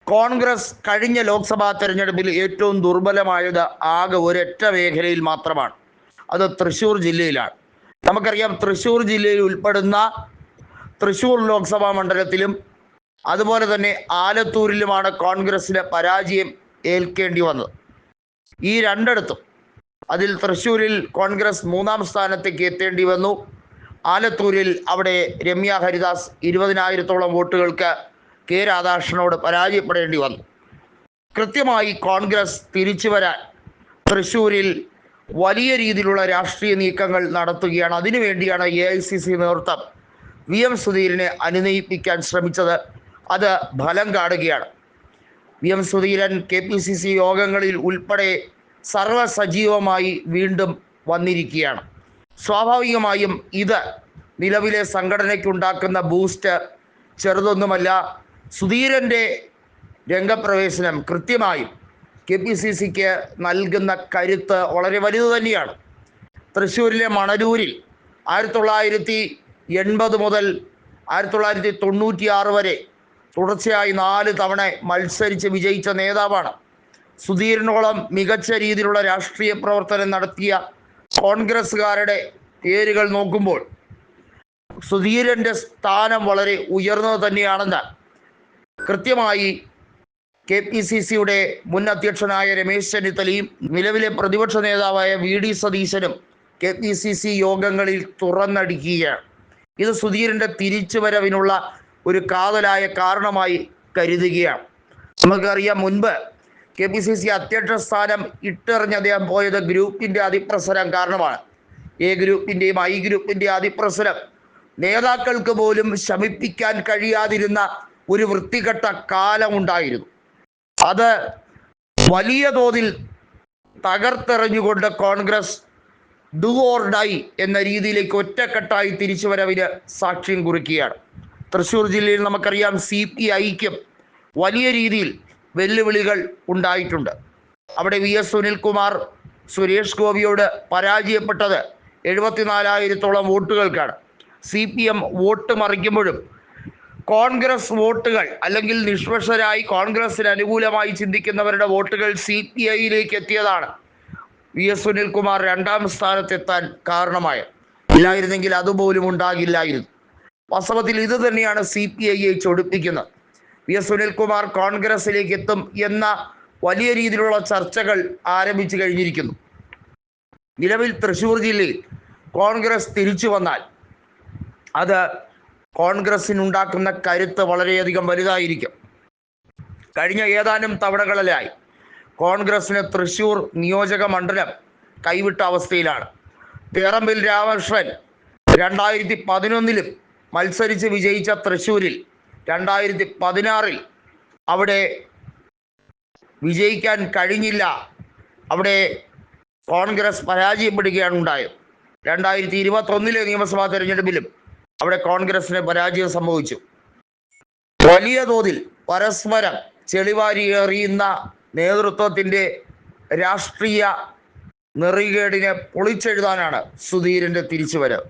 കോൺഗ്രസ് കഴിഞ്ഞ ലോക്സഭാ തെരഞ്ഞെടുപ്പിൽ ഏറ്റവും ദുർബലമായത് ആകെ ഒരൊറ്റ മേഖലയിൽ മാത്രമാണ്. അത് തൃശ്ശൂർ ജില്ലയിലാണ്. നമുക്കറിയാം, തൃശ്ശൂർ ജില്ലയിൽ ഉൾപ്പെടുന്ന തൃശ്ശൂർ ലോക്സഭാ മണ്ഡലത്തിലും അതുപോലെ തന്നെ ആലത്തൂരിലുമാണ് കോൺഗ്രസിന് പരാജയം ഏൽക്കേണ്ടി വന്നത്. ഈ രണ്ടിടത്തും, അതിൽ തൃശ്ശൂരിൽ കോൺഗ്രസ് 3-ാം സ്ഥാനത്തേക്ക് എത്തേണ്ടി വന്നു. ആലത്തൂരിൽ അവിടെ രമ്യ ഹരിദാസ് 20,000-ഓളം വോട്ടുകൾക്ക് കെ രാധാകൃഷ്ണനോട് പരാജയപ്പെടേണ്ടി വന്നു. കൃത്യമായി കോൺഗ്രസ് തിരിച്ചു വരാൻ തൃശ്ശൂരിൽ വലിയ രീതിയിലുള്ള രാഷ്ട്രീയ നീക്കങ്ങൾ നടത്തുകയാണ്. അതിനുവേണ്ടിയാണ് AICC നേതൃത്വം VM സുധീരനെ അനുനയിപ്പിക്കാൻ ശ്രമിച്ചത്. അത് ഫലം കാണുകയാണ്. VM സുധീരൻ KPCC യോഗങ്ങളിൽ ഉൾപ്പെടെ സർവ്വസജീവമായി വീണ്ടും വന്നിരിക്കുകയാണ്. സ്വാഭാവികമായും ഇത് നിലവിലെ സംഘടനയ്ക്കുണ്ടാക്കുന്ന ബൂസ്റ്റ് ചെറുതൊന്നുമല്ല. സുധീരൻ്റെ രംഗപ്രവേശനം കൃത്യമായും KPCCക്ക് നൽകുന്ന കരുത്ത് വളരെ വലുത് തന്നെയാണ്. തൃശ്ശൂരിലെ മണലൂരിൽ 1980 മുതൽ 1996 വരെ തുടർച്ചയായി 4 തവണ മത്സരിച്ച് വിജയിച്ച നേതാവാണ്. സുധീരനോളം മികച്ച രീതിയിലുള്ള രാഷ്ട്രീയ പ്രവർത്തനം നടത്തിയ കോൺഗ്രസ്സുകാരുടെ പേരുകൾ നോക്കുമ്പോൾ സുധീരൻ്റെ സ്ഥാനം വളരെ ഉയർന്നത് തന്നെയാണെന്ന് കൃത്യമായി KPCCയുടെ മുൻ അധ്യക്ഷനായ രമേശ് ചെന്നിത്തലയും നിലവിലെ പ്രതിപക്ഷ നേതാവായ VD സതീശനും KPCC യോഗങ്ങളിൽ തുറന്നടിക്കുകയാണ്. ഇത് സുധീരൻ്റെ തിരിച്ചുവരവിനുള്ള ഒരു കാതലായ കാരണമായി കരുതുകയാണ്. നമുക്കറിയാം, മുൻപ് KPCC അധ്യക്ഷ സ്ഥാനം ഇട്ടെറിഞ്ഞ് അദ്ദേഹം പോയത് ഗ്രൂപ്പിൻ്റെ അതിപ്രസരം കാരണമാണ്. A ഗ്രൂപ്പിൻ്റെയും I ഗ്രൂപ്പിൻ്റെയും അതിപ്രസരം നേതാക്കൾക്ക് പോലും ശമിപ്പിക്കാൻ കഴിയാതിരുന്ന ഒരു വൃത്തികെട്ട കാലമുണ്ടായിരുന്നു. അത് വലിയ തോതിൽ തകർത്തെറിഞ്ഞുകൊണ്ട് കോൺഗ്രസ് ഡു ഓർ ഡൈ എന്ന രീതിയിലേക്ക് ഒറ്റക്കെട്ടായി തിരിച്ചുവരവിന് സാക്ഷ്യം കുറിക്കുകയാണ്. തൃശ്ശൂർ ജില്ലയിൽ നമുക്കറിയാം, CPIക്കും വലിയ രീതിയിൽ വെല്ലുവിളികൾ ഉണ്ടായിട്ടുണ്ട്. അവിടെ VS സുനിൽകുമാർ സുരേഷ് ഗോപിയോട് പരാജയപ്പെട്ടത് 74,000-ഓളം വോട്ടുകൾക്കാണ്. CPM വോട്ട് മറിക്കുമ്പോഴും കോൺഗ്രസ് വോട്ടുകൾ, അല്ലെങ്കിൽ നിഷ്പക്ഷരായി കോൺഗ്രസിന് അനുകൂലമായി ചിന്തിക്കുന്നവരുടെ വോട്ടുകൾ CPIയിലേക്ക് എത്തിയതാണ് VS സുനിൽകുമാർ 2-ാം സ്ഥാനത്തെത്താൻ കാരണമായത്. ഇല്ലായിരുന്നെങ്കിൽ അതുപോലും ഉണ്ടാകില്ലായിരുന്നു. വാസ്തവത്തിൽ ഇത് തന്നെയാണ് CPIയെ ചൊടിപ്പിക്കുന്നത്. VS സുനിൽകുമാർ കോൺഗ്രസിലേക്ക് എത്തും എന്ന വലിയ രീതിയിലുള്ള ചർച്ചകൾ ആരംഭിച്ചു കഴിഞ്ഞിരിക്കുന്നു. നിലവിൽ തൃശ്ശൂർ ജില്ലയിൽ കോൺഗ്രസ് തിരിച്ചു വന്നാൽ അത് കോൺഗ്രസിനുണ്ടാക്കുന്ന കരുത്ത് വളരെയധികം വലുതായിരിക്കും. കഴിഞ്ഞ ഏതാനും തവണകളിലായി കോൺഗ്രസിന് തൃശ്ശൂർ നിയോജക മണ്ഡലം കൈവിട്ട അവസ്ഥയിലാണ്. തേറമ്പിൽ രാമകൃഷ്ണൻ 2011 മത്സരിച്ച് വിജയിച്ച തൃശ്ശൂരിൽ 2016 അവിടെ വിജയിക്കാൻ കഴിഞ്ഞില്ല. അവിടെ കോൺഗ്രസ് പരാജയപ്പെടുകയാണ് ഉണ്ടായത്. 2021 നിയമസഭാ തെരഞ്ഞെടുപ്പിലും അവിടെ കോൺഗ്രസിന് പരാജയം സംഭവിച്ചു. വലിയ തോതിൽ പരസ്പരം ചെളിവാരി എറിയുന്ന നേതൃത്വത്തിൻ്റെ രാഷ്ട്രീയ നെറികേടിനെ പൊളിച്ചെഴുതാനാണ് സുധീരൻ്റെ തിരിച്ചുവരവ്.